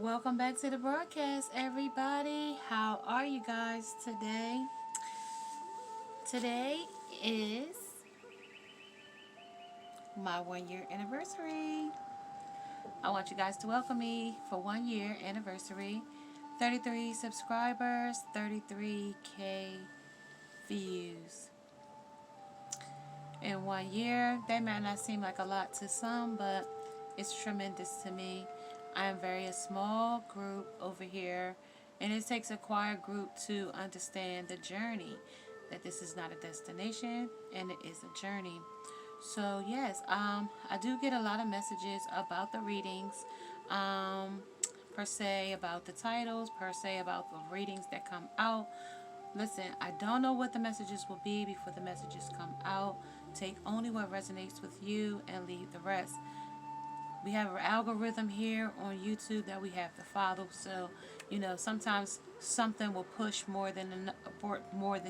Welcome back to the broadcast, everybody. How are you guys today? Today is my 1 year anniversary. I want you guys to welcome me for 1 year anniversary. 33 subscribers, 33K views. In 1 year, that might not seem like a lot to some, but it's tremendous to me. I am very a small group over here, and it takes a quiet group to understand the journey, that this is not a destination and it is a journey. So yes, I do get a lot of messages about the readings, per se about the titles, per se about the readings that come out. Listen, I don't know what the messages will be before the messages come out. Take only what resonates with you and leave the rest. We have an algorithm here on YouTube that we have to follow, so sometimes something will push more than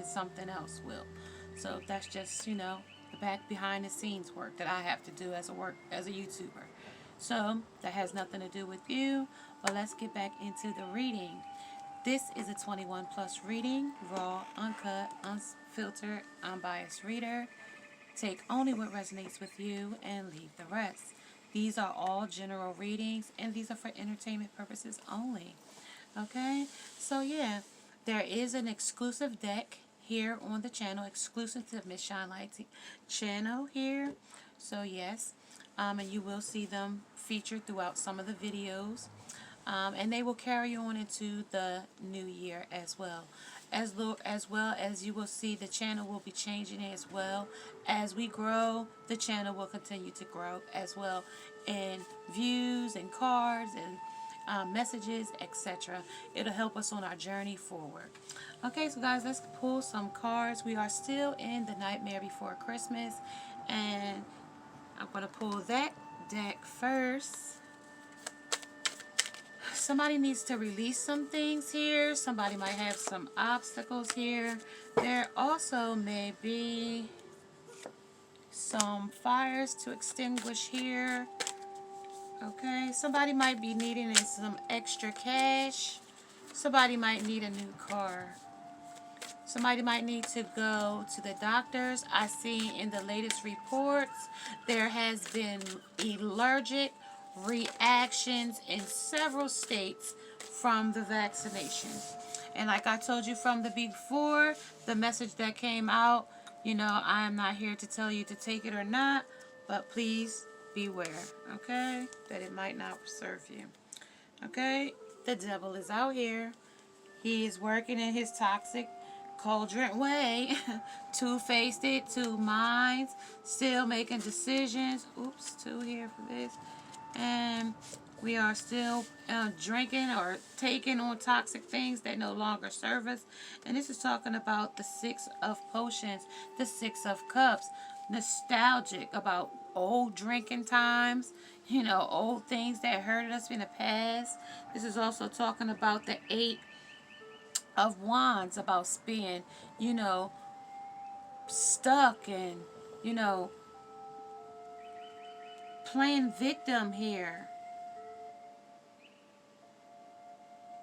something else will. So that's just the back behind the scenes work that I have to do as a YouTuber. So that has nothing to do with you. But let's get back into the reading. This is a 21 plus reading, raw, uncut, unfiltered, unbiased reader. Take only what resonates with you and leave the rest. These are all general readings, and these are for entertainment purposes only. Okay? So yeah, there is an exclusive deck here on the channel, exclusive to Miss Shine Light's channel here. So yes, and you will see them featured throughout some of the videos. And they will carry on into the new year as well. As well as you will see, the channel will be changing as well. As we grow, the channel will continue to grow as well in views and cards and messages, etc. It'll help us on our journey forward. Okay, so guys, let's pull some cards. We are still in The Nightmare Before Christmas, and I'm going to pull that deck first. Somebody needs to release some things here. Somebody might have some obstacles here. There also may be some fires to extinguish here. Okay, somebody might be needing some extra cash. Somebody might need a new car. Somebody might need to go to the doctors. I see in the latest reports there has been allergic reactions in several states from the vaccination. And like I told you from the before, the message that came out, I am not here to tell you to take it or not, but please beware, okay, that it might not serve you. Okay, the devil is out here. He is working in his toxic cauldron way. Two-faced it, two minds, still making decisions. Oops, two here for this. And we are still drinking or taking on toxic things that no longer serve us. And this is talking about the Six of Potions, the Six of Cups. Nostalgic about old drinking times, old things that hurted us in the past. This is also talking about the Eight of Wands, about being, stuck and, playing victim here.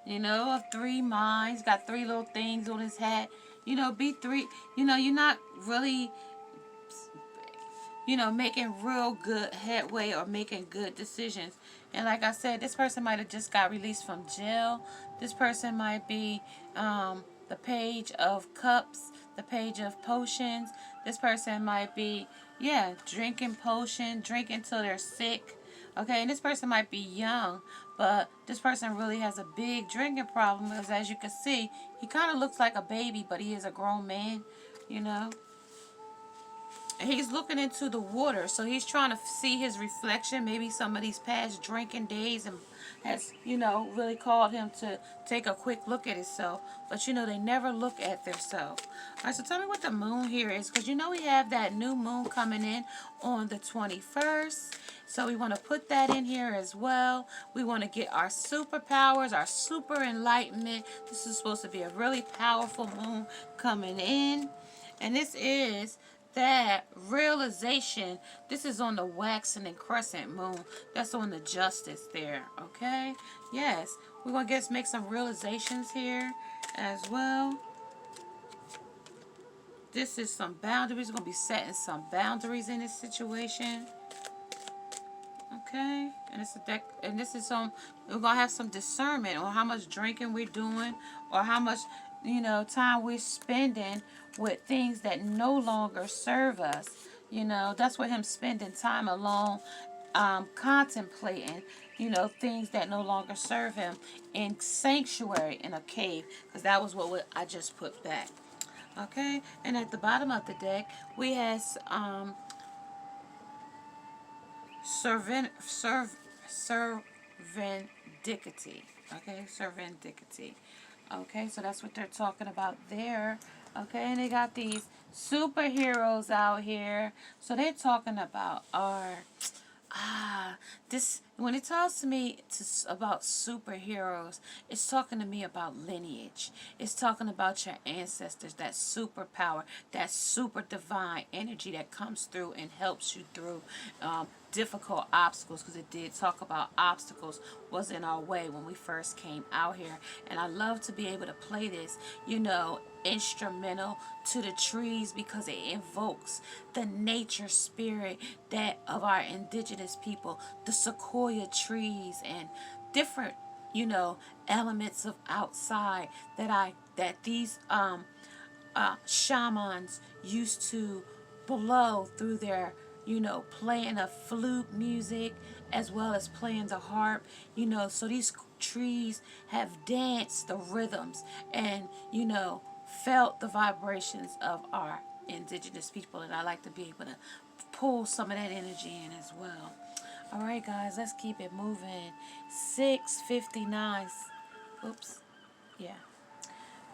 Of three minds, got three little things on his hat. Be three, you're not really, making real good headway or making good decisions. And like I said, this person might have just got released from jail. This person might be the Page of Cups, the Page of Potions. This person might be, drinking potion, drinking till they're sick. Okay, and this person might be young, but this person really has a big drinking problem because, as you can see, he kind of looks like a baby, but he is a grown man, And he's looking into the water, so he's trying to see his reflection, maybe some of these past drinking days, and has, really called him to take a quick look at himself. But, they never look at themselves. All right, so tell me what the moon here is, because we have that new moon coming in on the 21st. So we want to put that in here as well. We want to get our superpowers, our super enlightenment. This is supposed to be a really powerful moon coming in. And this is that realization. This is on the waxing and crescent moon. That's on the justice there, okay? Yes, we're going to make some realizations here as well. This is some boundaries. We're going to be setting some boundaries in this situation. Okay, and it's a deck, and this is some. We're gonna have some discernment on how much drinking we're doing, or how much, time we're spending with things that no longer serve us. That's what him spending time alone, contemplating. Things that no longer serve him in sanctuary in a cave, because that was what I just put back. Okay, and at the bottom of the deck we have servendicity. Okay, servendicity. Okay, so that's what they're talking about there. Okay, and they got these superheroes out here. So they're talking about this, when it talks to me about superheroes, it's talking to me about lineage. It's talking about your ancestors, that superpower, that super divine energy that comes through and helps you through difficult obstacles, because it did talk about obstacles was in our way when we first came out here. And I love to be able to play this, instrumental to the trees, because it invokes the nature spirit that of our indigenous people, the sequoia trees and different elements of outside that these shamans used to blow through their playing a flute music as well as playing the harp. So these trees have danced the rhythms and felt the vibrations of our indigenous people, and I like to be able to pull some of that energy in as well. All right, guys, let's keep it moving. 6:59. Oops. Yeah.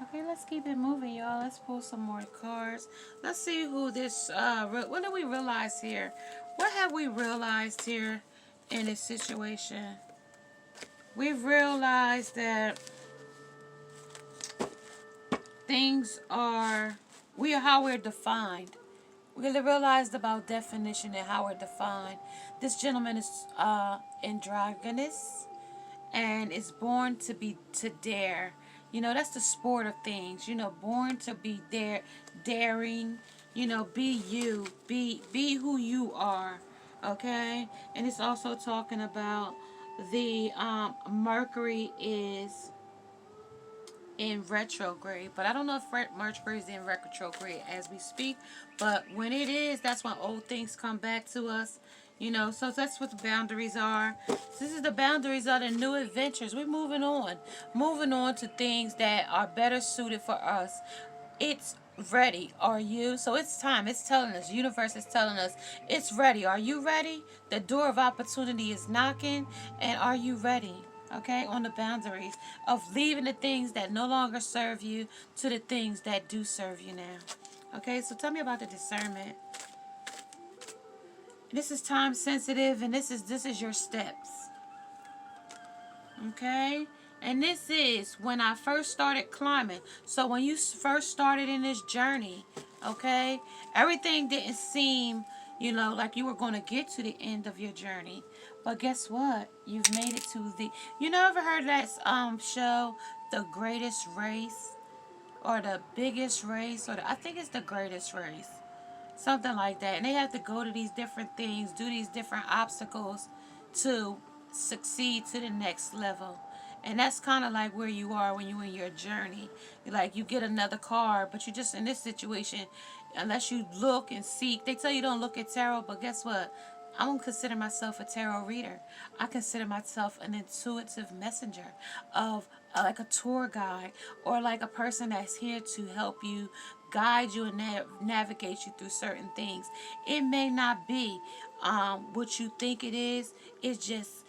Okay, let's keep it moving, y'all. Let's pull some more cards. Let's see who this, what do we realize here? What have we realized here in this situation? We've realized that things are, how we're defined. We really realized about definition and how we're defined. This gentleman is androgynous and is born to dare. That's the sport of things. Born to be daring. Be you. Be who you are. Okay? And it's also talking about the Mercury is in retrograde, but I don't know if Mercury is in retrograde as we speak, but when it is, that's when old things come back to us. So that's what the boundaries are. This is the boundaries of the new adventures. We're moving on to things that are better suited for us. It's ready. Are you? So it's time. It's telling us. Universe is telling us it's ready. Are you ready? The door of opportunity is knocking, and are you ready? Okay, on the boundaries of leaving the things that no longer serve you to the things that do serve you now. Okay, so tell me about the discernment. This is time sensitive, and this is your steps. Okay, and this is when I first started climbing. So when you first started in this journey, okay, everything didn't seem, like you were going to get to the end of your journey. But guess what? You've made it to the... ever heard of that show, The Greatest Race? Or The Biggest Race? I think it's The Greatest Race. Something like that. And they have to go to these different things, do these different obstacles to succeed to the next level. And that's kind of like where you are when you're in your journey. Like, you get another card, but you just, in this situation, unless you look and seek, they tell you don't look at tarot, but guess what? I don't consider myself a tarot reader. I consider myself an intuitive messenger of like a tour guide, or like a person that's here to help you, guide you, and navigate you through certain things. It may not be what you think it is. It's just,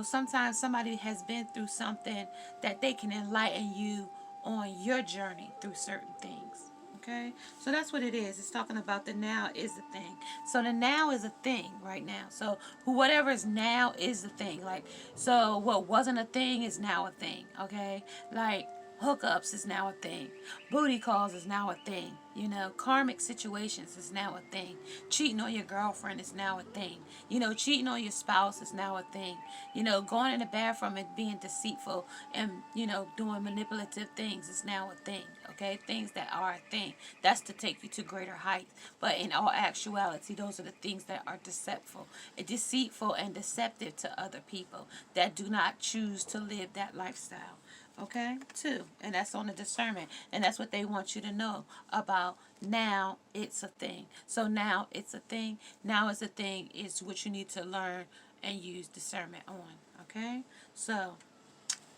sometimes somebody has been through something that they can enlighten you on your journey through certain things. Okay, so that's what it is. It's talking about the now is the thing. So the now is a thing right now. So whatever is now is the thing. Like, so what wasn't a thing is now a thing. Okay, like Hookups is now a thing. Booty calls is now a thing. You know, karmic situations is now a thing. Cheating on your girlfriend is now a thing. You know, cheating on your spouse is now a thing. You know, going in the bathroom and being deceitful and, you know, doing manipulative things is now a thing. Okay? Things that are a thing. That's to take you to greater heights. But in all actuality, those are the things that are deceitful and deceptive to other people that do not choose to live that lifestyle. Okay, 2, and that's on the discernment, and that's what they want you to know about. Now it's a thing. So now it's a thing. Now it's a thing is what you need to learn and use discernment on. Okay, so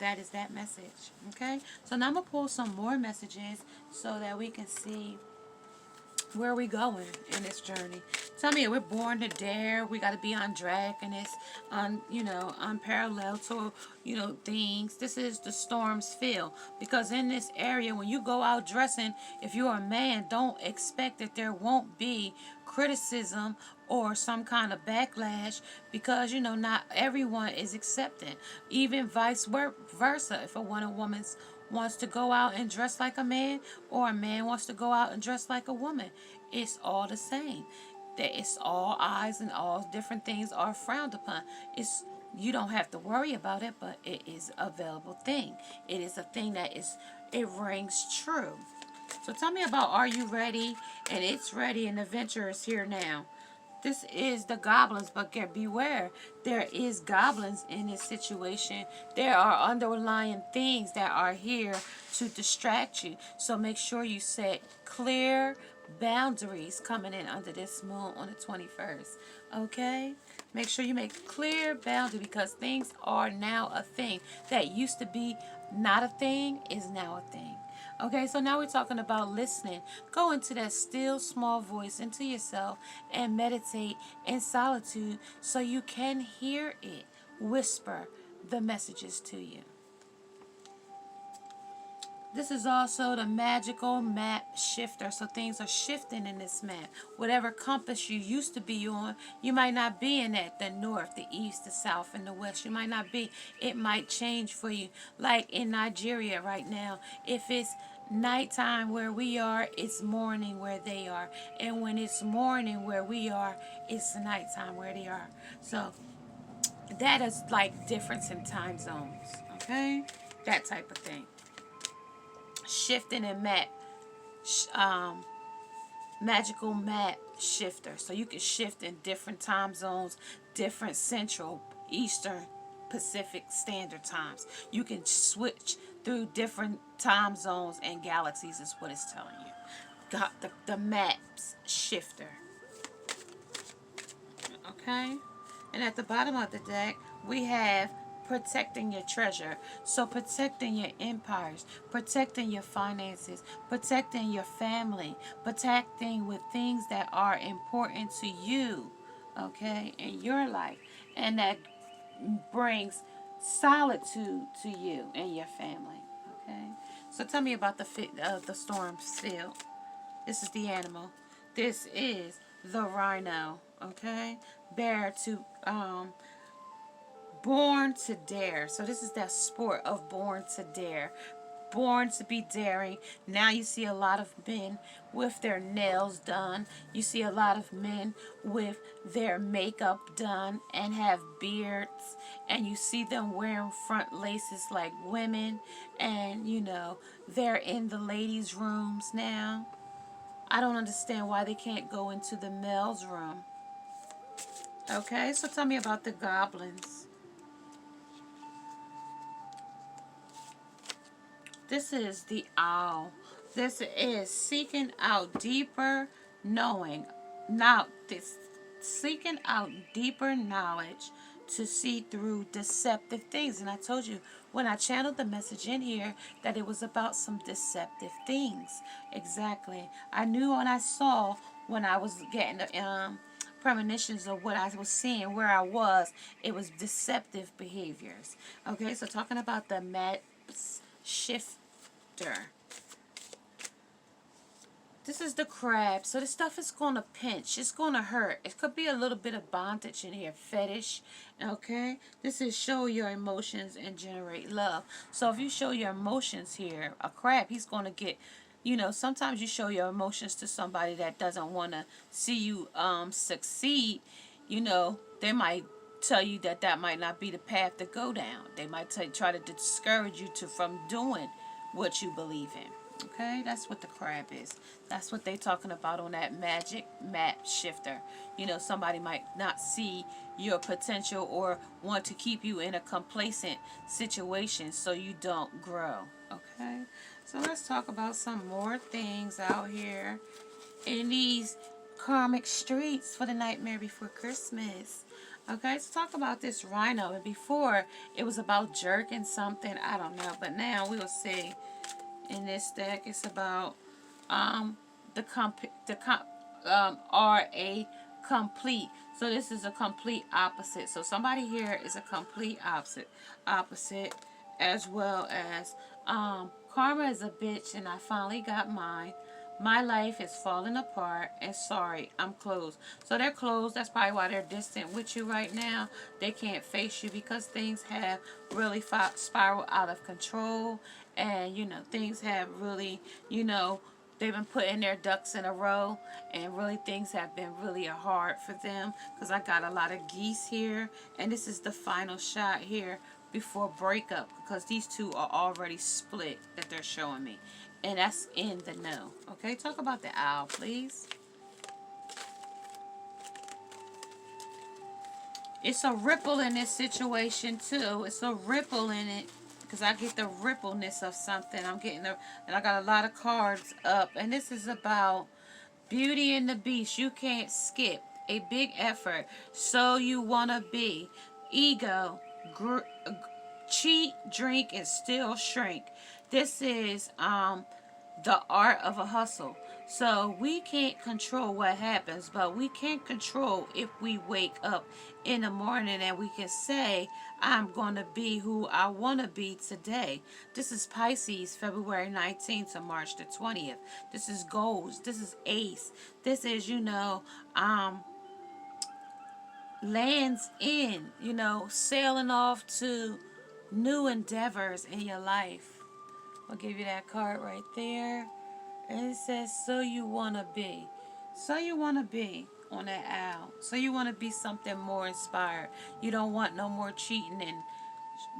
that is that message. Okay, so now I'm gonna pull some more messages so that we can see where are we going in this journey. Tell me, we're born to dare. We got to be on drag, and it's unparalleled to, things. This is the storm's feel, because in this area, when you go out dressing, if you're a man, don't expect that there won't be criticism or some kind of backlash, because not everyone is accepted. Even vice versa, if a woman wants to go out and dress like a man, or a man wants to go out and dress like a woman, it's all the same. That it's all eyes and all different things are frowned upon. You don't have to worry about it, but it is a available thing. It is a thing it rings true. So tell me about, are you ready? And it's ready, and the adventure is here now. This is the goblins, but beware. There is goblins in this situation. There are underlying things that are here to distract you. So make sure you set clear boundaries coming in under this moon on the 21st. Okay? Make sure you make clear boundaries, because things are now a thing. That used to be not a thing is now a thing. Okay, so now we're talking about listening. Go into that still small voice, into yourself, and meditate in solitude so you can hear it whisper the messages to you. This is also the magical map shifter. So things are shifting in this map. Whatever compass you used to be on, you might not be in that. The north, the east, the south, and the west. You might not be. It might change for you. Like in Nigeria right now, if it's nighttime where we are, it's morning where they are. And when it's morning where we are, it's nighttime where they are. So that is like difference in time zones. Okay? That type of thing. Shifting and map, magical map shifter. So you can shift in different time zones, different Central, Eastern, Pacific Standard Times. You can switch through different time zones and galaxies is what it's telling you. Got the maps shifter. Okay? And at the bottom of the deck, we have protecting your treasure. So protecting your empires, protecting your finances, protecting your family, protecting with things that are important to you, okay, in your life, and that brings solitude to you and your family, okay. So tell me about the storm's field. This is the animal. This is the rhino, okay. Bear to born to dare. So this is that sport of born to dare. Born to be daring. Now you see a lot of men with their nails done. You see a lot of men with their makeup done and have beards. And you see them wearing front laces like women. And, they're in the ladies' rooms now. I don't understand why they can't go into the male's room. Okay, so tell me about the goblins. This is the owl. This is seeking out deeper knowing. Now, seeking out deeper knowledge to see through deceptive things. And I told you when I channeled the message in here that it was about some deceptive things. Exactly. I knew when I saw, when I was getting the premonitions of what I was seeing, where I was, it was deceptive behaviors. Okay, so talking about the maps shifter. This is the crab. So this stuff is going to pinch. It's going to hurt. It could be a little bit of bondage in here. Fetish. Okay. This is show your emotions and generate love. So if you show your emotions here, a crab, he's going to get, you know, sometimes you show your emotions to somebody that doesn't want to see you succeed. You know, they might tell you that that might not be the path to go down. They might try to discourage you from doing what you believe in. Okay, that's what the crab is. That's what they're talking about on that magic map shifter. You know, somebody might not see your potential or want to keep you in a complacent situation so you don't grow. Okay, so let's talk about some more things out here in these karmic streets for the Nightmare Before Christmas. Okay, let's talk about this rhino. And before, it was about jerking something. I don't know. But now we'll see. In this deck, it's about a complete. So this is a complete opposite. So somebody here is a complete opposite, as well as karma is a bitch, and I finally got mine. My life is falling apart, and sorry, I'm closed. So they're closed. That's probably why they're distant with you right now. They can't face you because things have really spiraled out of control. And, you know, things have really, you know, they've been putting their ducks in a row. And really things have been really hard for them. Because I got a lot of geese here. And this is the final shot here before breakup. Because these two are already split that they're showing me. And that's in the know. Okay, talk about the owl, please. It's a ripple in this situation, too. It's a ripple in it. Because I get the rippleness of something. I'm getting and I got a lot of cards up. And this is about Beauty and the Beast. You can't skip. A big effort. So you want to be. Ego. Cheat, drink, and still shrink. This is the art of a hustle. So we can't control what happens, but we can control if we wake up in the morning and we can say, I'm going to be who I want to be today. This is Pisces, February 19th to March the 20th. This is goals. This is ace. This is, you know, lands in, you know, sailing off to new endeavors in your life. I'll give you that card right there. And it says, so you want to be. So you want to be on that owl. So you want to be something more inspired. You don't want no more cheating and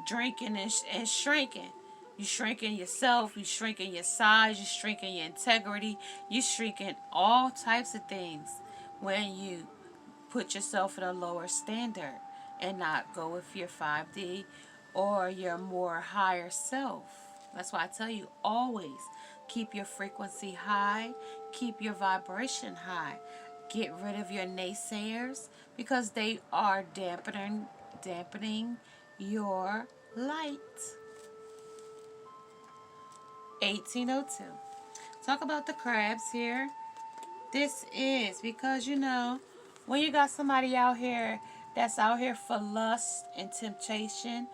drinking and shrinking. You shrinking yourself. You shrinking your size. You shrinking your integrity. You shrinking all types of things when you put yourself at a lower standard and not go with your 5D or your more higher self. That's why I tell you, always keep your frequency high, keep your vibration high. Get rid of your naysayers because they are dampening your light. 1802. Talk about the crabs here. This is because, you know, when you got somebody out here that's out here for lust and temptation,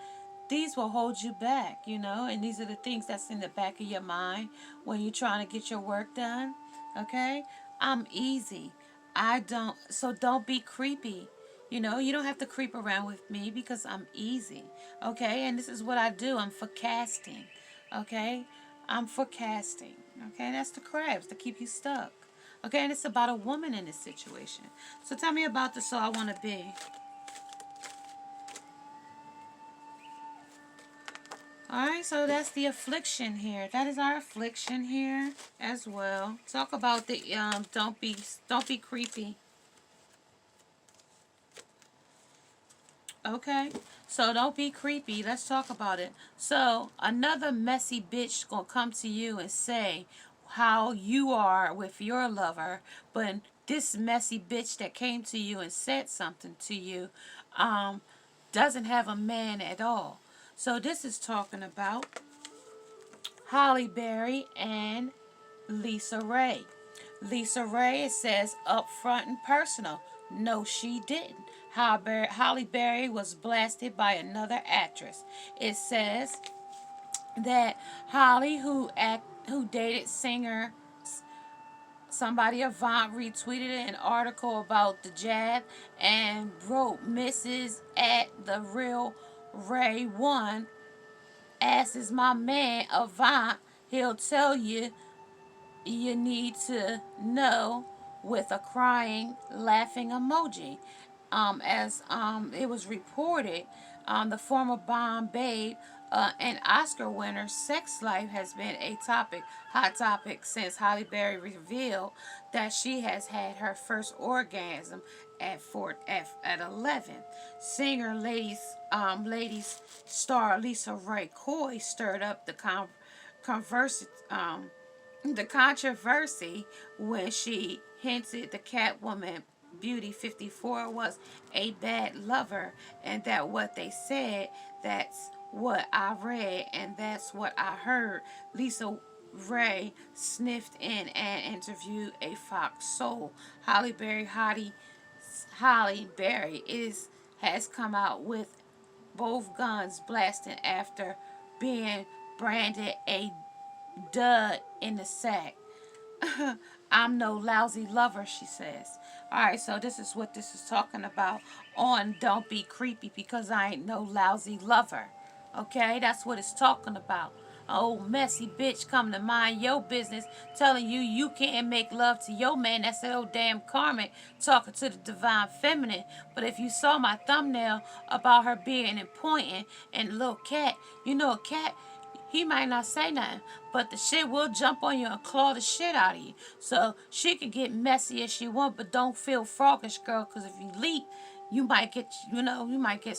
these will hold you back, you know, and these are the things that's in the back of your mind when you're trying to get your work done, okay? I'm easy. So don't be creepy. You know, you don't have to creep around with me because I'm easy, okay? And this is what I do. I'm forecasting, okay? I'm forecasting, okay? That's the crabs to keep you stuck, okay? And it's about a woman in this situation. So tell me about the So I Want to Be. Alright, so that's the affliction here. That is our affliction here as well. Talk about the don't be creepy. Okay, so don't be creepy. Let's talk about it. So another messy bitch gonna come to you and say how you are with your lover, but this messy bitch that came to you and said something to you doesn't have a man at all. So this is talking about Holly Berry and Lisa Ray. Lisa Ray, it says upfront and personal. No, she didn't. Holly Berry was blasted by another actress. It says that Holly, who dated singer somebody, Avant, retweeted an article about the jab and wrote, Mrs. at the real Ray 1 asks my man Avant, he'll tell you you need to know, with a crying, laughing emoji. As it was reported, the former Bomb Babe and Oscar winner sex life has been a hot topic since Halle Berry revealed that she has had her first orgasm at 11. Singer ladies star Lisa Ray Coy stirred up converse, the controversy when she hinted the Catwoman Beauty 54 was a bad lover, and that what they said, that's what I read and that's what I heard. Lisa Ray sniffed in an interview a Fox Soul. Halle Berry has come out with both guns blasting after being branded a dud in the sack. I'm no lousy lover, she says. Alright, so this is what this is talking about on Don't Be Creepy Because I Ain't No Lousy Lover. Okay, that's what it's talking about. Old messy bitch come to mind your business, telling you you can't make love to your man. That's that old damn Karmic talking to the divine feminine. But if you saw my thumbnail about her being and pointing and a little cat, you know a cat, he might not say nothing, but the shit will jump on you and claw the shit out of you. So she can get messy as she want, but don't feel froggish, girl, because if you leak, you might get, you might get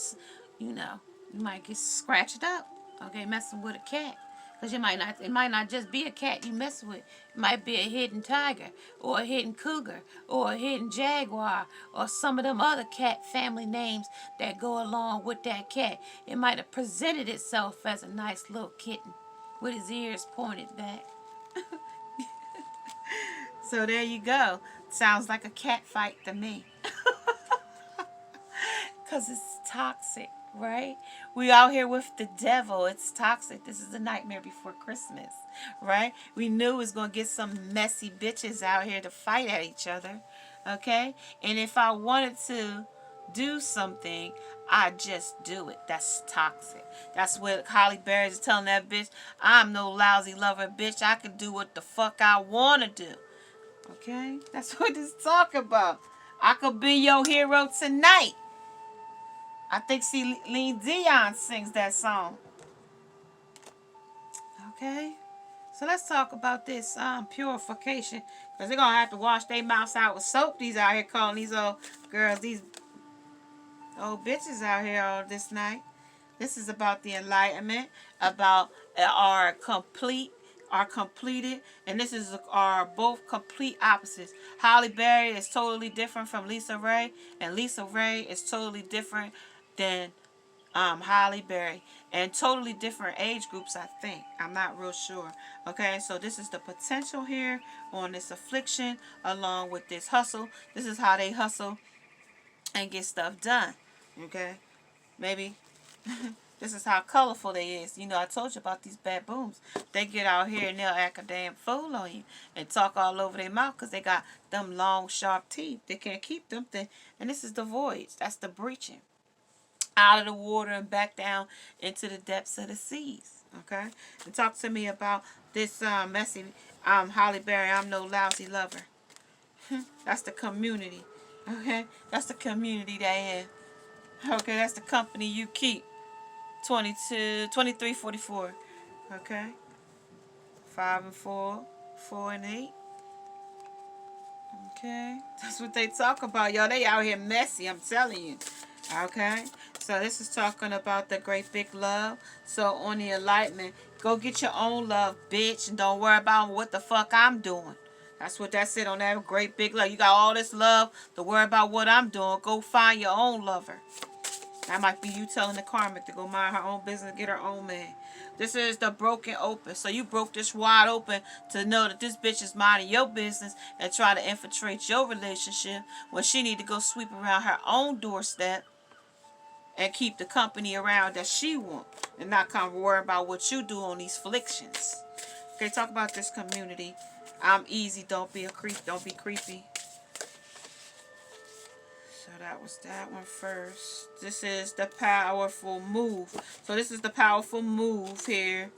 scratched up. Okay, messing with a cat. Because it might not just be a cat you mess with. It might be a hidden tiger, or a hidden cougar, or a hidden jaguar, or some of them other cat family names that go along with that cat. It might have presented itself as a nice little kitten with his ears pointed back. So there you go. Sounds like a cat fight to me. Because it's toxic. Right? We out here with the devil. It's toxic. This is the nightmare before Christmas. Right? We knew it was going to get some messy bitches out here to fight at each other. Okay? And if I wanted to do something, I just do it. That's toxic. That's what Halle Berry is telling that bitch. I'm no lousy lover, bitch. I can do what the fuck I want to do. Okay? That's what this talk about. I could be your hero tonight. I think Celine Dion sings that song. Okay? So let's talk about this purification. Because they're going to have to wash their mouths out with soap. These out here calling these old girls, these old bitches out here all this night. This is about the enlightenment, about our completed, and this is our both complete opposites. Halle Berry is totally different from Lisa Ray, and Lisa Ray is totally different than Halle Berry, and totally different age groups, I think. I'm not real sure. Okay, so this is the potential here on this affliction along with this hustle. This is how they hustle and get stuff done. Okay, maybe this is how colorful they is. You know, I told you about these baboons. They get out here and they'll act a damn fool on you and talk all over their mouth because they got them long, sharp teeth. They can't keep them. And this is the voids. That's the breaching. Out of the water and back down into the depths of the seas. Okay? And talk to me about this messy Halle Berry, I'm no lousy lover. That's the community. Okay? That's the community they in. Okay? That's the company you keep. 2344. Okay? 5 and 4. 4 and 8. Okay? That's what they talk about, y'all. They out here messy, I'm telling you. Okay? So this is talking about the great big love. So on the enlightenment, go get your own love, bitch, and don't worry about what the fuck I'm doing. That's what that said on that great big love. You got all this love to worry about what I'm doing. Go find your own lover. That might be you telling the Karmic to go mind her own business and get her own man. This is the broken open. So you broke this wide open to know that this bitch is minding your business and try to infiltrate your relationship when she need to go sweep around her own doorstep and keep the company around that she want and not come worry about what you do on these afflictions. Okay, talk about this community. I'm easy. Don't be a creep. Don't be creepy. So that was that one first. This is the powerful move. So this is the powerful move here.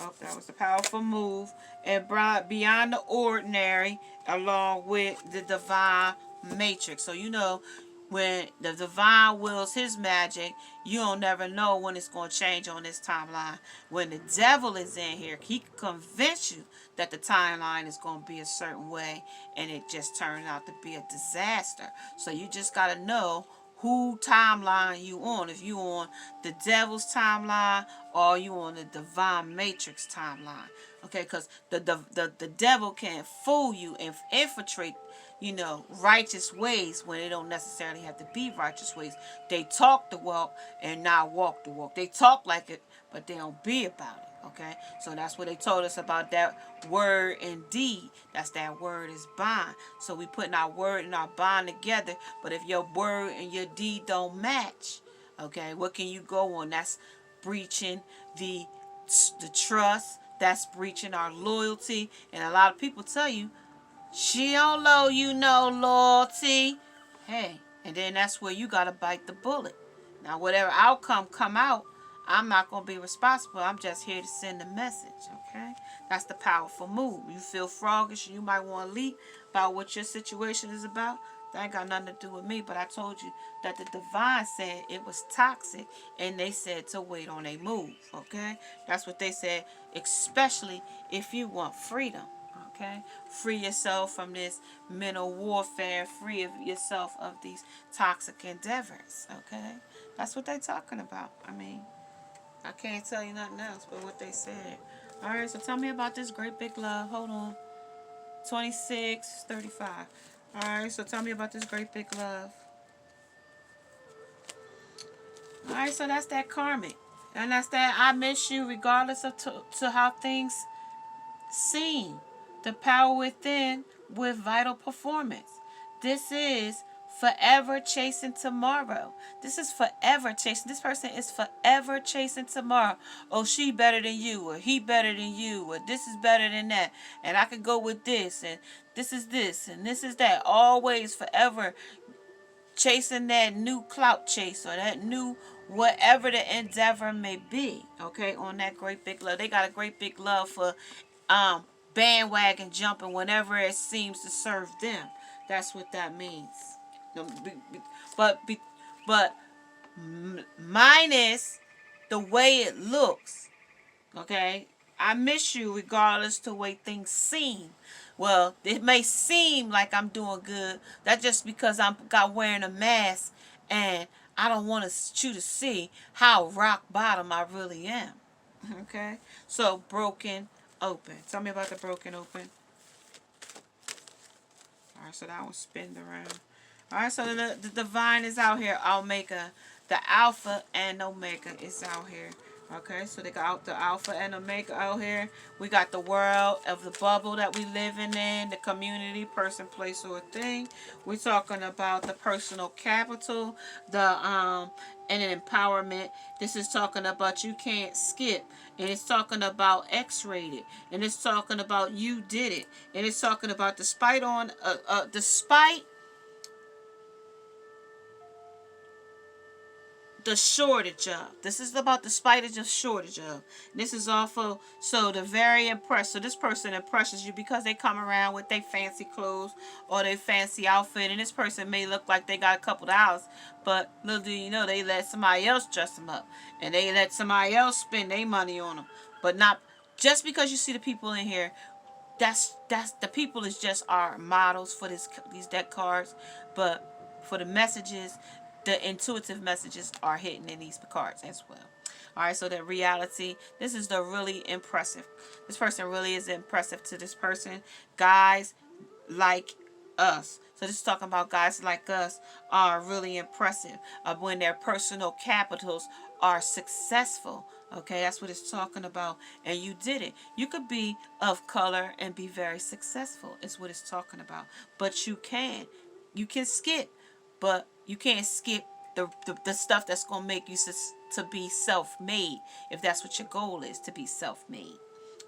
Oh, that was the powerful move. And brought beyond the ordinary along with the divine matrix. So you know, when the divine wills his magic, you don't never know when it's going to change on this timeline. When the devil is in here, he can convince you that the timeline is going to be a certain way, and it just turns out to be a disaster. So you just got to know who timeline you on. If you on the devil's timeline or you on the divine matrix timeline. Okay, because the devil can fool you and infiltrate, you know, righteous ways when they don't necessarily have to be righteous ways. They talk the walk and not walk the walk. They talk like it, but they don't be about it. Okay, so that's what they told us about that word and deed. That's that word is bond. So we putting our word and our bond together. But if your word and your deed don't match, okay, what can you go on? That's breaching the trust. That's breaching our loyalty. And a lot of people tell you, she don't owe you no loyalty. Hey, and then that's where you gotta bite the bullet. Now, whatever outcome come out, I'm not gonna be responsible. I'm just here to send a message. Okay, that's the powerful move. You feel froggish, you might want to leap about what your situation is about. That ain't got nothing to do with me. But I told you that the divine said it was toxic, and they said to wait on a move. Okay, that's what they said. Especially if you want freedom. Okay, free yourself from this mental warfare, free yourself of these toxic endeavors. Okay, that's what they're talking about. I mean, I can't tell you nothing else but what they said. All right, so tell me about this great big love. Hold on. 2635. All right, so tell me about this great big love. All right, so that's that karmic. And that's that I miss you regardless of to how things seem. The power within with vital performance. This is forever chasing tomorrow. This is forever chasing. This person is forever chasing tomorrow. Oh, she better than you, or he better than you, or this is better than that. And I could go with this, and this, and this is that. Always forever chasing that new clout chase or that new whatever the endeavor may be. Okay, on that great big love. They got a great big love for bandwagon jumping whenever it seems to serve them. That's what that means. But minus the way it looks. Okay, I miss you regardless to the way things seem. Well, it may seem like I'm doing good. That's just because I'm got wearing a mask, and I don't want you to see how rock bottom I really am. Okay, so broken open. Tell me about the broken open. All right, so that one spinned around. All right, so the divine is out here. Omega, the alpha and omega is out here. Okay, so they got the alpha and omega out here. We got the world of the bubble that we living in, the community, person, place, or thing. We're talking about the personal capital, the and empowerment. This is talking about you can't skip, and it's talking about X-rated, and it's talking about you did it, and it's talking about despite the shortage of. This is about the spiders of shortage of. This is also so the very impressed. So this person impresses you because they come around with their fancy clothes or their fancy outfit, and this person may look like they got a couple of dollars, but little do you know they let somebody else dress them up, and they let somebody else spend their money on them. But not just because you see the people in here. That's the people is just our models for these deck cards, but for the messages. The intuitive messages are hidden in these cards as well. All right, so the reality, this is the really impressive. This person really is impressive to this person. Guys like us. So this is talking about guys like us are really impressive when their personal capitals are successful. Okay, that's what it's talking about. And you did it. You could be of color and be very successful is what it's talking about. But you can. You can skip. But you can't skip the stuff that's going to make you to be self-made, if that's what your goal is, to be self-made.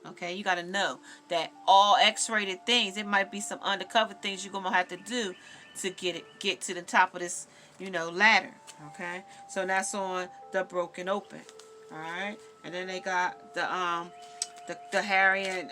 Okay, you got to know that all X-rated things, it might be some undercover things you're gonna have to do to get to the top of this, ladder. Okay, so that's on the broken open. All right, and then they got the Harry and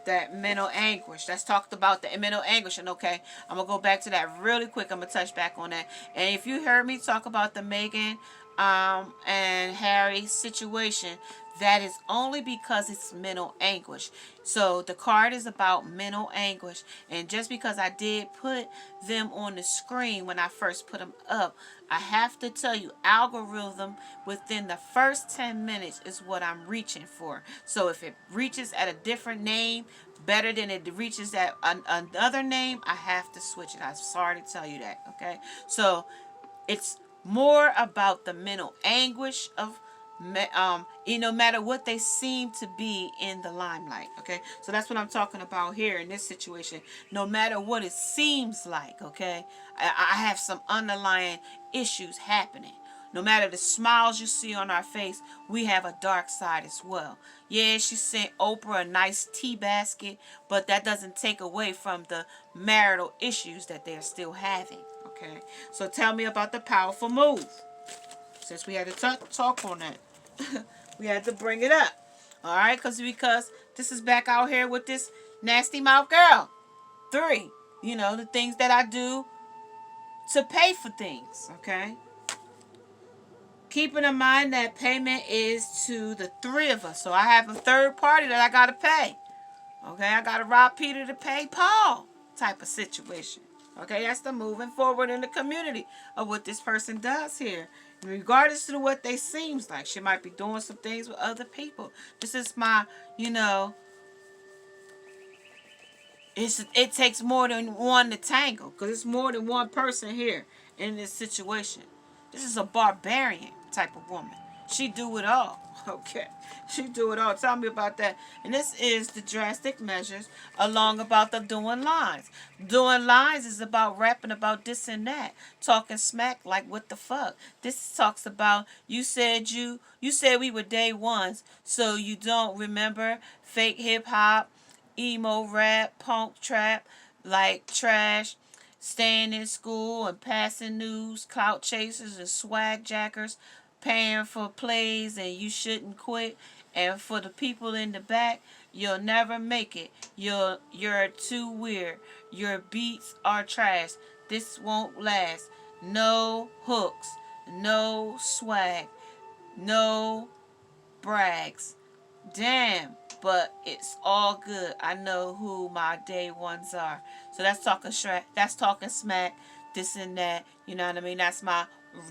that mental anguish. Let's talk about the mental anguish. And okay, I'm gonna go back to that really quick. I'm gonna touch back on that. And if you heard me talk about the Meghan and Harry situation, that is only because it's mental anguish. So the card is about mental anguish. And just because I did put them on the screen when I first put them up, I have to tell you, algorithm within the first 10 minutes is what I'm reaching for. So if it reaches at a different name better than it reaches at another name, I have to switch it. I'm sorry to tell you that. Okay. So it's more about the mental anguish of no matter what they seem to be in the limelight. Okay, so that's what I'm talking about here in this situation. No matter what it seems like, okay, I have some underlying issues happening. No matter the smiles you see on our face, we have a dark side as well. Yeah, she sent Oprah a nice tea basket, but that doesn't take away from the marital issues that they're still having. Okay, so tell me about the powerful move. Since we had to talk on that, we had to bring it up. All right, because this is back out here with this nasty mouth girl. 3, the things that I do to pay for things. Okay, keeping in mind that payment is to the 3 of us, so I have a third party that I gotta pay. Okay, I gotta rob Peter to pay Paul type of situation. Okay, that's the moving forward in the community of what this person does here. Regardless to what they seems like, she might be doing some things with other people. This is my, it takes more than one to tangle, because it's more than one person here in this situation. This is a barbarian type of woman. She do it all. Okay, she do it all. Tell me about that. And this is the drastic measures along about the doing lines. Doing lines is about rapping about this and that, talking smack like what the fuck. This talks about you said we were day ones, so you don't remember fake hip hop, emo rap, punk trap, like trash, staying in school and passing news, clout chasers and swag jackers, paying for plays and you shouldn't quit. And for the people in the back, you'll never make it. You're too weird. Your beats are trash. This won't last. No hooks, no swag, no brags. Damn, but it's all good. I know who my day ones are. So that's talking smack, this and that. You know what I mean? That's my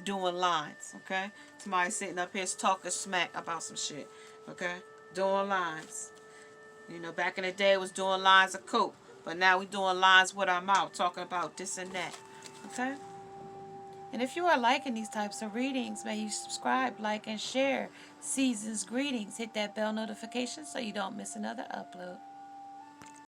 doing lines. Okay, somebody sitting up here talking smack about some shit. Okay, doing lines. Back in the day it was doing lines of coke, but now we doing lines with our mouth, talking about this and that. Okay. And if you are liking these types of readings, may you subscribe, like, and share. Season's greetings. Hit that bell notification so you don't miss another upload.